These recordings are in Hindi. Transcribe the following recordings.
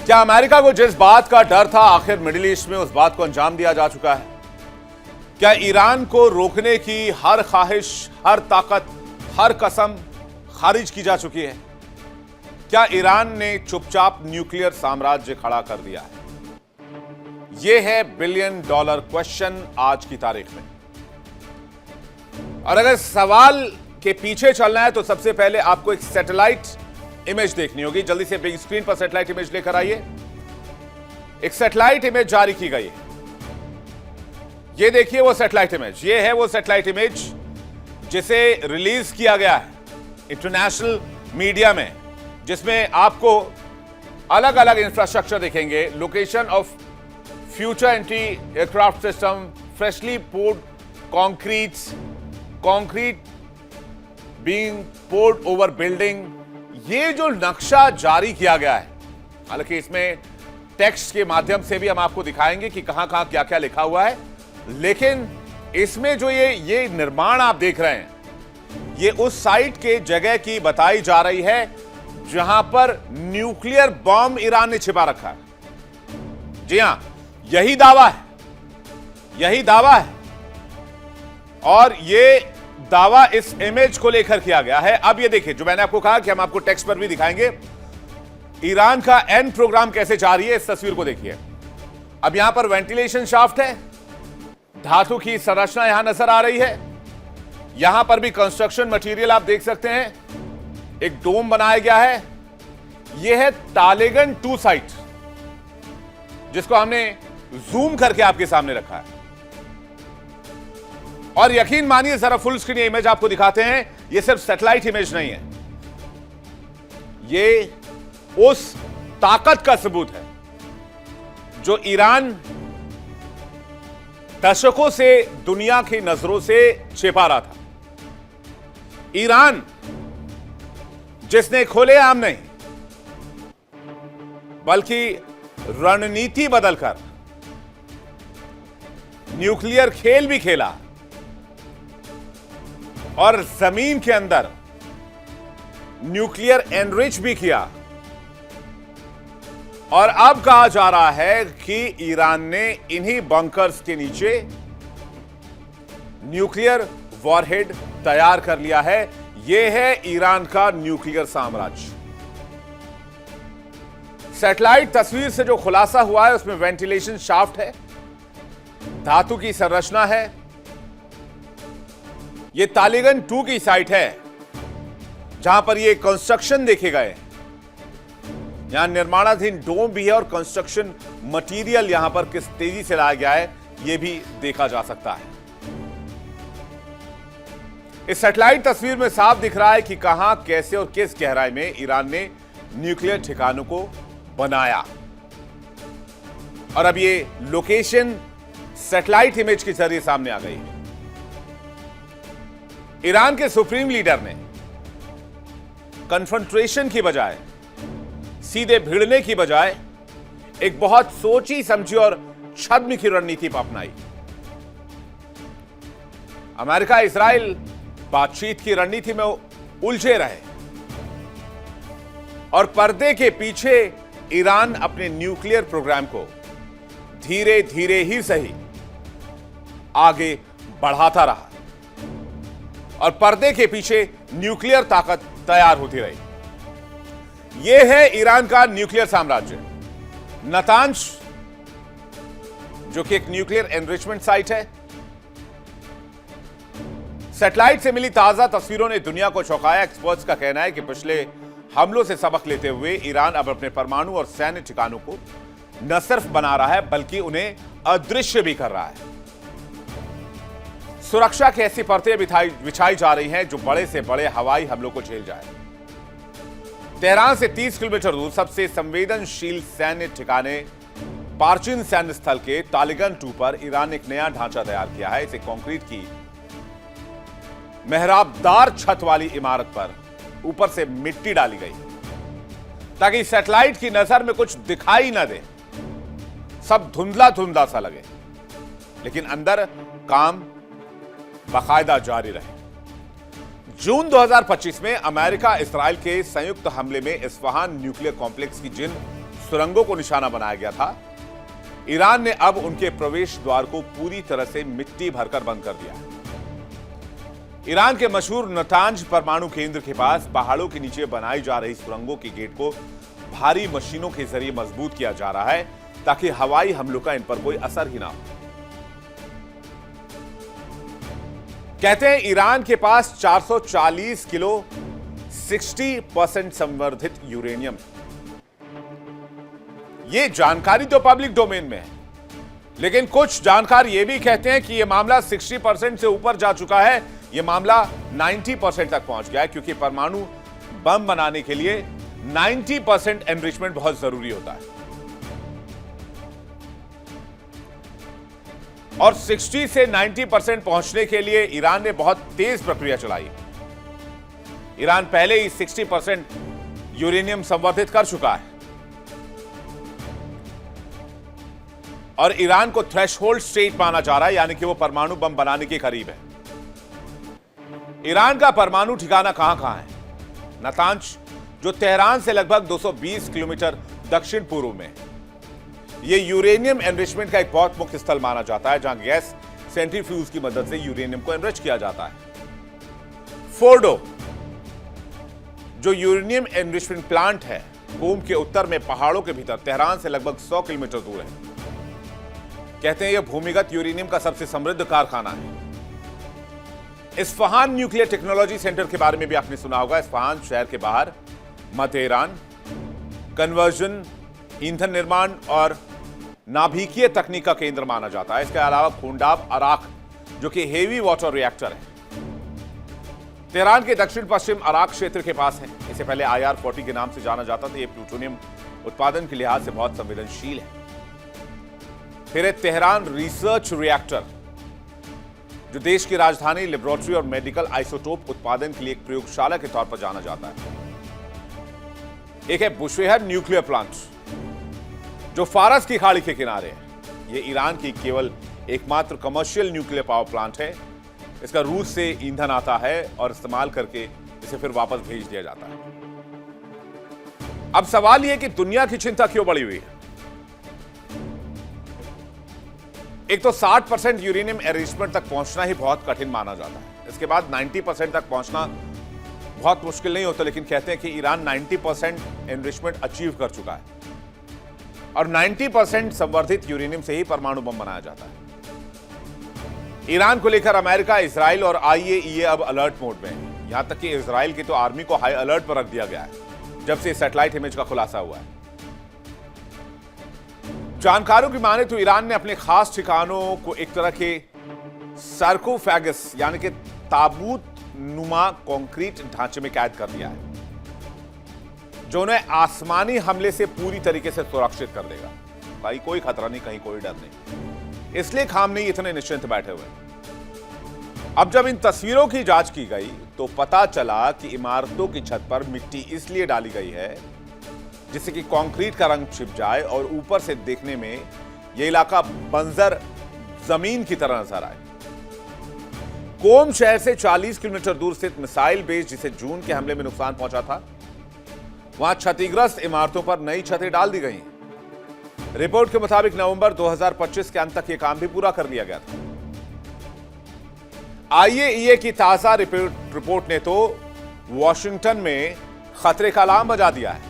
क्या अमेरिका को जिस बात का डर था आखिर मिडिल ईस्ट में उस बात को अंजाम दिया जा चुका है? क्या ईरान को रोकने की हर ख्वाहिश, हर ताकत, हर कसम खारिज की जा चुकी है? क्या ईरान ने चुपचाप न्यूक्लियर साम्राज्य खड़ा कर दिया है? यह है बिलियन डॉलर क्वेश्चन आज की तारीख में। और अगर सवाल के पीछे चलना है तो सबसे पहले आपको एक सैटेलाइट इमेज देखनी होगी। जल्दी से बिग स्क्रीन पर सैटेलाइट इमेज लेकर आइए। एक सैटेलाइट इमेज जारी की गई है। ये देखिए वो सैटेलाइट इमेज, ये है वो सैटेलाइट इमेज जिसे रिलीज किया गया है इंटरनेशनल मीडिया में, जिसमें आपको अलग अलग इंफ्रास्ट्रक्चर दिखेंगे। Location of future anti aircraft system, freshly poured concrete being poured over building. ये जो नक्शा जारी किया गया है, हालांकि इसमें टेक्स्ट के माध्यम से भी हम आपको दिखाएंगे कि कहां कहां क्या क्या लिखा हुआ है, लेकिन इसमें जो ये निर्माण आप देख रहे हैं, ये उस साइट के जगह की बताई जा रही है जहां पर न्यूक्लियर बॉम्ब ईरान ने छिपा रखा है। जी हां, यही दावा है और ये दावा इस इमेज को लेकर किया गया है। अब ये देखिए, जो मैंने आपको कहा कि हम आपको टेक्स्ट पर भी दिखाएंगे, ईरान का एंड प्रोग्राम कैसे जारी है, इस तस्वीर को देखिए। अब यहां पर वेंटिलेशन शाफ्ट है, धातु की संरचना यहां नजर आ रही है। यहां पर भी कंस्ट्रक्शन मटेरियल आप देख सकते हैं, एक डोम बनाया गया है। यह है तालेगन 2 साइट, जिसको हमने जूम करके आपके सामने रखा है। और यकीन मानिए, जरा फुल स्क्रीन इमेज आपको दिखाते हैं। यह सिर्फ सैटेलाइट इमेज नहीं है, यह उस ताकत का सबूत है जो ईरान दशकों से दुनिया की नजरों से छिपा रहा था। ईरान जिसने खुलेआम नहीं बल्कि रणनीति बदलकर न्यूक्लियर खेल भी खेला और जमीन के अंदर न्यूक्लियर एनरिच भी किया। और अब कहा जा रहा है कि ईरान ने इन्हीं बंकर्स के नीचे न्यूक्लियर वॉरहेड तैयार कर लिया है। यह है ईरान का न्यूक्लियर साम्राज्य। सैटेलाइट तस्वीर से जो खुलासा हुआ है उसमें वेंटिलेशन शाफ्ट है, धातु की संरचना है। यह तालिगन 2 की साइट है जहां पर यह कंस्ट्रक्शन देखे गए। यहां निर्माणाधीन डोम भी है और कंस्ट्रक्शन मटेरियल यहां पर किस तेजी से लाया गया है यह भी देखा जा सकता है। इस सैटेलाइट तस्वीर में साफ दिख रहा है कि कहां, कैसे और किस गहराई में ईरान ने न्यूक्लियर ठिकानों को बनाया। और अब ये लोकेशन सैटेलाइट इमेज के जरिए सामने आ गई है। ईरान के सुप्रीम लीडर ने कन्फ्रंटेशन की बजाय, सीधे भिड़ने की बजाय, एक बहुत सोची समझी और छद्म की रणनीति अपनाई। अमेरिका इजराइल बातचीत की रणनीति में उलझे रहे और पर्दे के पीछे ईरान अपने न्यूक्लियर प्रोग्राम को धीरे धीरे ही सही आगे बढ़ाता रहा और पर्दे के पीछे न्यूक्लियर ताकत तैयार होती रही। यह है ईरान का न्यूक्लियर साम्राज्य। नातांज, जो कि एक न्यूक्लियर एनरिचमेंट साइट है। सैटेलाइट से मिली ताजा तस्वीरों ने दुनिया को चौंकाया। एक्सपर्ट्स का कहना है कि पिछले हमलों से सबक लेते हुए ईरान अब अपने परमाणु और सैन्य ठिकानों को न सिर्फ बना रहा है बल्कि उन्हें अदृश्य भी कर रहा है। सुरक्षा की ऐसी परतें बिछाई जा रही हैं जो बड़े से बड़े हवाई हमलों को झेल जाए। तेहरान से 30 किलोमीटर दूर सबसे संवेदनशील सैन्य ठिकाने पार्चिन सैन्य स्थल के तालिगन 2 पर ईरान ने एक नया ढांचा तैयार किया है। इसे कंक्रीट की मेहराबदार छत वाली इमारत पर ऊपर से मिट्टी डाली गई ताकि सैटेलाइट की नजर में कुछ दिखाई ना दे, सब धुंधला धुंधला सा लगे, लेकिन अंदर काम बाकायदा जारी रहे। जून 2025 में अमेरिका इस्राइल के संयुक्त हमले में इस्फहान न्यूक्लियर कॉम्प्लेक्स की जिन सुरंगों को निशाना बनाया गया था, ईरान ने अब उनके प्रवेश द्वार को पूरी तरह से मिट्टी भरकर बंद कर दिया है। ईरान के मशहूर नतांज परमाणु केंद्र के पास पहाड़ों के नीचे बनाई जा रही सुरंगों के गेट को भारी मशीनों के जरिए मजबूत किया जा रहा है ताकि हवाई हमलों का इन पर कोई असर ही ना हो। कहते हैं ईरान के पास 440 किलो 60% संवर्धित यूरेनियम। यह जानकारी तो पब्लिक डोमेन में है, लेकिन कुछ जानकार यह भी कहते हैं कि यह मामला 60% से ऊपर जा चुका है। यह मामला 90% तक पहुंच गया है, क्योंकि परमाणु बम बनाने के लिए 90% एनरिचमेंट बहुत जरूरी होता है और 60 से 90% पहुंचने के लिए ईरान ने बहुत तेज प्रक्रिया चलाई। ईरान पहले ही 60% यूरेनियम संवर्धित कर चुका है और ईरान को थ्रेशहोल्ड स्टेट माना जा रहा है, यानी कि वो परमाणु बम बनाने के करीब है। ईरान का परमाणु ठिकाना कहां है? नतांज, जो तेहरान से लगभग 220 किलोमीटर दक्षिण पूर्व में। यह यूरेनियम एनरिचमेंट का एक बहुत मुख्य स्थल माना जाता है, जहां गैस सेंट्रीफ्यूज की मदद से यूरेनियम को एनरिच किया जाता है। फोर्डो, जो यूरेनियम एनरिचमेंट प्लांट है, कोम के उत्तर में पहाड़ों के भीतर तेहरान से लगभग 100 किलोमीटर दूर है। कहते हैं यह भूमिगत यूरेनियम का सबसे समृद्ध कारखाना है। इस्फहान न्यूक्लियर टेक्नोलॉजी सेंटर के बारे में भी आपने सुना होगा। इस्फहान शहर के बाहर मध्य ईरान कन्वर्जन, ईंधन निर्माण और नाभिकीय तकनीक का केंद्र माना जाता है। इसके अलावा खूंडाब अराक, जो कि हेवी वाटर रिएक्टर है, तेहरान के दक्षिण पश्चिम अराक क्षेत्र के पास है। इसे पहले IR-40 के नाम से जाना जाता था। यह प्लूटोनियम उत्पादन के लिहाज से बहुत संवेदनशील है। फिर है तेहरान रिसर्च रिएक्टर, जो देश की राजधानी, लेबोरेटरी और मेडिकल आइसोटोप उत्पादन के लिए एक प्रयोगशाला के तौर पर जाना जाता है। एक है बुशेहर न्यूक्लियर प्लांट, जो फारस की खाड़ी के किनारे है। यह ईरान की केवल एकमात्र कमर्शियल न्यूक्लियर पावर प्लांट है। इसका रूस से ईंधन आता है और इस्तेमाल करके इसे फिर वापस भेज दिया जाता है। अब सवाल यह है कि दुनिया की चिंता क्यों बढ़ी हुई है? एक तो 60% यूरेनियम एनरिचमेंट तक पहुंचना ही बहुत कठिन माना जाता है। इसके बाद 90% तक पहुंचना बहुत मुश्किल नहीं होता, लेकिन कहते हैं कि ईरान 90% एनरिचमेंट अचीव कर चुका है और 90% संवर्धित यूरेनियम से ही परमाणु बम बनाया जाता है। ईरान को लेकर अमेरिका, इजराइल और IAEA अब अलर्ट मोड में है। यहां तक कि इजराइल की तो आर्मी को हाई अलर्ट पर रख दिया गया है जब से सैटेलाइट इमेज का खुलासा हुआ है। जानकारों की माने तो ईरान ने अपने खास ठिकानों को एक तरह के सार्कोफेगस, यानी कि ताबूत नुमा कंक्रीट ढांचे में कैद कर दिया है, जो उन्हें आसमानी हमले से पूरी तरीके से सुरक्षित कर देगा। कहीं कोई खतरा नहीं, कहीं कोई डर नहीं। इसलिए खामनेई इतने निश्चिंत बैठे हुए। अब जब इन तस्वीरों की जांच की गई तो पता चला कि इमारतों की छत पर मिट्टी इसलिए डाली गई है जिससे कि कंक्रीट का रंग छिप जाए और ऊपर से देखने में यह इलाका बंजर जमीन की तरह नजर आए। कोम शहर से 40 किलोमीटर दूर स्थित मिसाइल बेस, जिसे जून के हमले में नुकसान पहुंचा था, वहां क्षतिग्रस्त इमारतों पर नई छतें डाल दी गई। रिपोर्ट के मुताबिक नवंबर 2025 के अंत तक यह काम भी पूरा कर लिया गया था। IAEA की ताजा रिपोर्ट ने तो वॉशिंगटन में खतरे का अलार्म बजा दिया है।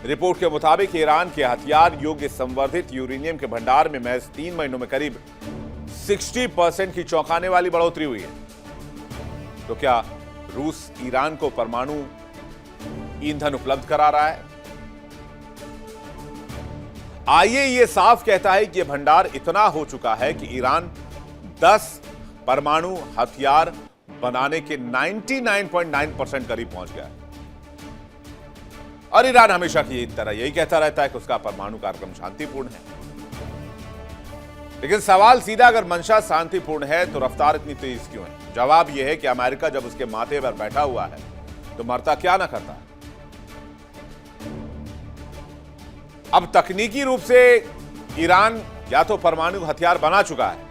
रिपोर्ट के मुताबिक ईरान के हथियार योग्य संवर्धित यूरेनियम के भंडार में महज 3 महीनों में करीब 60% की चौंकाने वाली बढ़ोतरी हुई है। तो क्या रूस ईरान को परमाणु ईंधन उपलब्ध करा रहा है? IAEA साफ कहता है कि यह भंडार इतना हो चुका है कि ईरान 10 परमाणु हथियार बनाने के 99.9% करीब पहुंच गया है। और ईरान हमेशा की तरह यही कहता रहता है कि उसका परमाणु कार्यक्रम शांतिपूर्ण है। लेकिन सवाल सीधा, अगर मंशा शांतिपूर्ण है तो रफ्तार इतनी तेज क्यों है? जवाब यह है कि अमेरिका जब उसके माथे पर बैठा हुआ है तो मरता क्या ना करता। अब तकनीकी रूप से ईरान या तो परमाणु हथियार बना चुका है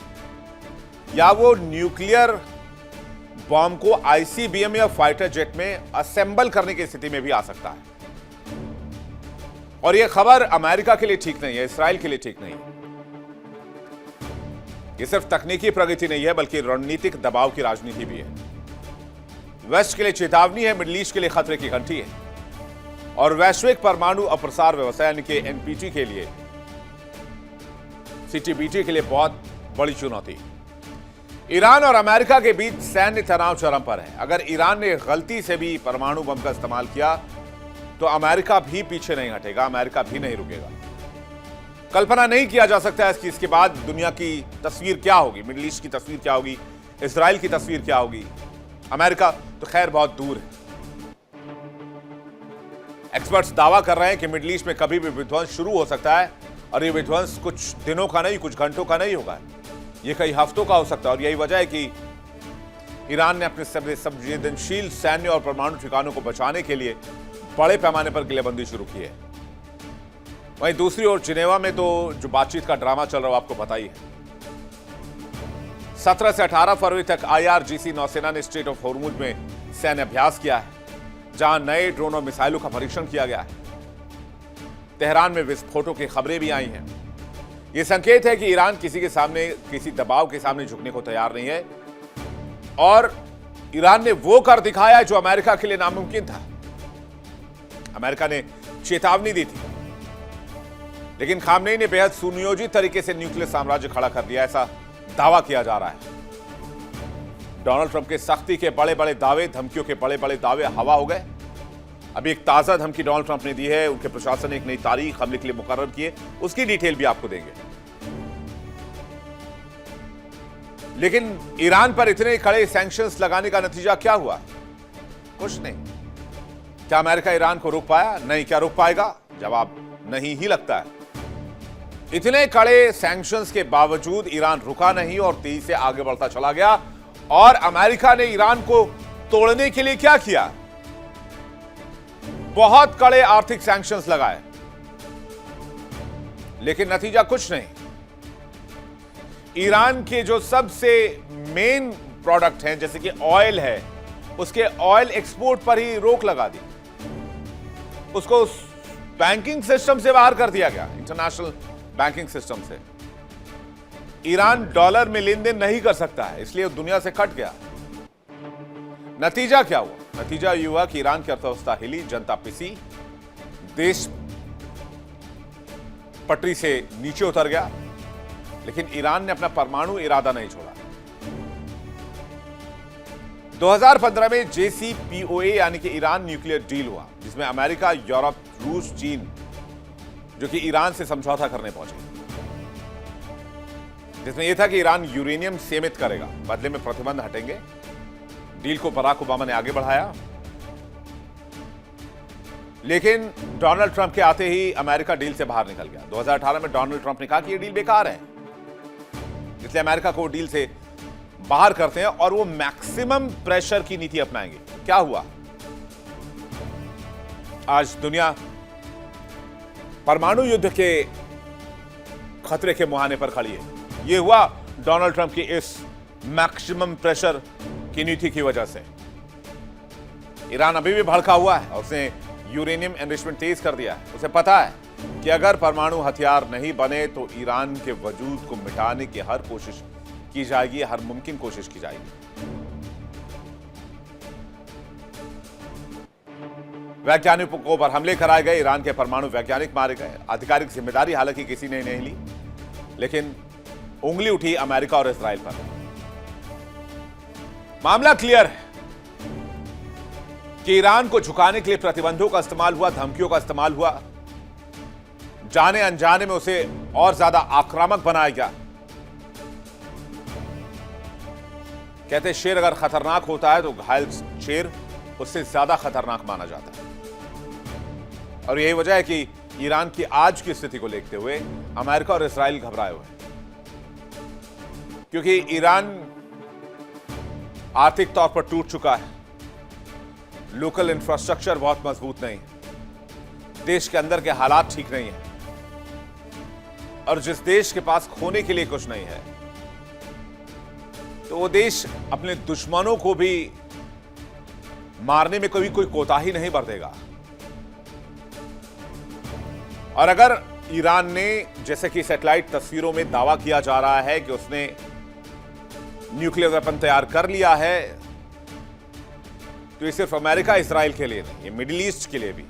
या वो न्यूक्लियर बॉम्ब को ICBM या फाइटर जेट में असेंबल करने की स्थिति में भी आ सकता है। और यह खबर अमेरिका के लिए ठीक नहीं है, इसराइल के लिए ठीक नहीं है। यह सिर्फ तकनीकी प्रगति नहीं है बल्कि रणनीतिक दबाव की राजनीति भी है। वेस्ट के लिए चेतावनी है, मिडिल ईस्ट के लिए खतरे की घंटी है और वैश्विक परमाणु अप्रसार व्यवस्था यानी कि एनपीटी के लिए, सीटीबीटी के लिए बहुत बड़ी चुनौती। ईरान और अमेरिका के बीच सैन्य तनाव चरम पर है। अगर ईरान ने गलती से भी परमाणु बम का इस्तेमाल किया तो अमेरिका भी पीछे नहीं हटेगा, अमेरिका भी नहीं रुकेगा। कल्पना नहीं किया जा सकता है कि इसके बाद दुनिया की तस्वीर क्या होगी, मिडिल ईस्ट की तस्वीर क्या होगी, इजराइल की तस्वीर क्या होगी। अमेरिका तो खैर बहुत दूर है। एक्सपर्ट्स दावा कर रहे हैं कि मिडिल ईस्ट में कभी भी विध्वंस शुरू हो सकता है और यह विध्वंस कुछ दिनों का नहीं, कुछ घंटों का नहीं होगा, यह कई हफ्तों का हो सकता है। और यही वजह है कि ईरान ने अपने संवेदनशील सैन्य और परमाणु ठिकानों को बचाने के लिए बड़े पैमाने पर किलेबंदी शुरू की है। वहीं दूसरी ओर जिनेवा में तो जो बातचीत का ड्रामा चल रहा है आपको पता ही है। 17 से 18 फरवरी तक IRGC नौसेना ने स्ट्रेट ऑफ हॉर्मुज में सैन्य अभ्यास किया है, जहां नए ड्रोन और मिसाइलों का परीक्षण किया गया है। तेहरान में विस्फोटों की खबरें भी आई हैं। यह संकेत है कि ईरान किसी के सामने, किसी दबाव के सामने झुकने को तैयार नहीं है और ईरान ने वो कर दिखाया जो अमेरिका के लिए नामुमकिन था। अमेरिका ने चेतावनी दी थी, लेकिन खामनेई ने बेहद सुनियोजित तरीके से न्यूक्लियर साम्राज्य खड़ा कर दिया, ऐसा दावा किया जा रहा है। डोनाल्ड ट्रंप के सख्ती के बड़े बड़े दावे, धमकियों के बड़े बड़े दावे हवा हो गए। अभी एक ताजा धमकी डोनाल्ड ट्रंप ने दी है। उनके प्रशासन ने एक नई तारीख हमले के लिए मुकर्रर की है, उसकी डिटेल भी आपको देंगे। लेकिन ईरान पर इतने कड़े सैंक्शंस लगाने का नतीजा क्या हुआ? कुछ नहीं। क्या अमेरिका ईरान को रोक पाया? नहीं। क्या रोक पाएगा? जवाब नहीं ही लगता है। इतने कड़े सैंक्शंस के बावजूद ईरान रुका नहीं और तेजी से आगे बढ़ता चला गया। और अमेरिका ने ईरान को तोड़ने के लिए क्या किया? बहुत कड़े आर्थिक सैंक्शंस लगाए, लेकिन नतीजा कुछ नहीं। ईरान के जो सबसे मेन प्रोडक्ट हैं जैसे कि ऑयल है, उसके ऑयल एक्सपोर्ट पर ही रोक लगा दी। उसको बैंकिंग सिस्टम से बाहर कर दिया गया, इंटरनेशनल बैंकिंग सिस्टम से। ईरान डॉलर में लेन देन नहीं कर सकता है, इसलिए दुनिया से कट गया। नतीजा क्या हुआ? नतीजा यह हुआ कि ईरान की अर्थव्यवस्था हिली, जनता पिसी, देश पटरी से नीचे उतर गया। लेकिन ईरान ने अपना परमाणु इरादा नहीं छोड़ा। 2015 में JCPOA यानी कि ईरान न्यूक्लियर डील हुआ, जिसमें अमेरिका, यूरोप, रूस, चीन जो कि ईरान से समझौता करने पहुंचे, जिसमें यह था कि ईरान यूरेनियम सीमित करेगा, बदले में प्रतिबंध हटेंगे। डील को बराक ओबामा ने आगे बढ़ाया, लेकिन डोनाल्ड ट्रंप के आते ही अमेरिका डील से बाहर निकल गया। 2018 में डोनाल्ड ट्रंप ने कहा कि यह डील बेकार है, इसलिए अमेरिका को डील से बाहर करते हैं और वो मैक्सिमम प्रेशर की नीति अपनाएंगे। क्या हुआ? आज दुनिया परमाणु युद्ध के खतरे के मुहाने पर खड़ी है। यह हुआ डोनाल्ड ट्रंप की इस मैक्सिमम प्रेशर की नीति की वजह से। ईरान अभी भी भड़का हुआ है और उसने यूरेनियम एनरिचमेंट तेज कर दिया है। उसे पता है कि अगर परमाणु हथियार नहीं बने तो ईरान के वजूद को मिटाने की हर कोशिश की जाएगी, हर मुमकिन कोशिश की जाएगी। वैज्ञानिकों पर हमले कराए गए, ईरान के परमाणु वैज्ञानिक मारे गए। आधिकारिक जिम्मेदारी हालांकि किसी ने नहीं ली, लेकिन उंगली उठी अमेरिका और इजराइल पर। मामला क्लियर है कि ईरान को झुकाने के लिए प्रतिबंधों का इस्तेमाल हुआ, धमकियों का इस्तेमाल हुआ, जाने अनजाने में उसे और ज्यादा आक्रामक बनाया गया। कहते शेर अगर खतरनाक होता है तो घायल शेर उससे ज्यादा खतरनाक माना जाता है। और यही वजह है कि ईरान की आज की स्थिति को देखते हुए अमेरिका और इजराइल घबराए हुए हैं, क्योंकि ईरान आर्थिक तौर पर टूट चुका है, लोकल इंफ्रास्ट्रक्चर बहुत मजबूत नहीं, देश के अंदर के हालात ठीक नहीं है, और जिस देश के पास खोने के लिए कुछ नहीं है तो वो देश अपने दुश्मनों को भी मारने में कभी कोई कोताही नहीं बरतेगा। और अगर ईरान ने, जैसे कि सैटेलाइट तस्वीरों में दावा किया जा रहा है कि उसने न्यूक्लियर वेपन तैयार कर लिया है, तो ये सिर्फ अमेरिका इजराइल के लिए नहीं, ये मिडिल ईस्ट के लिए भी,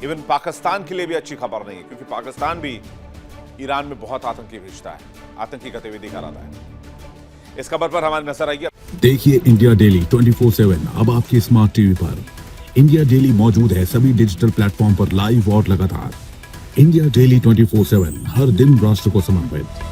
इवन पाकिस्तान के लिए भी अच्छी खबर नहीं है, क्योंकि पाकिस्तान भी ईरान में बहुत आतंकी भेजता है, आतंकी गतिविधि कराता है। इस खबर पर हमारी नजर आई है। देखिए इंडिया डेली 24/7 अब आपके स्मार्ट टीवी पर। इंडिया डेली मौजूद है सभी डिजिटल प्लेटफॉर्म पर लाइव और लगातार। इंडिया डेली 24/7 हर दिन राष्ट्र को समर्पित।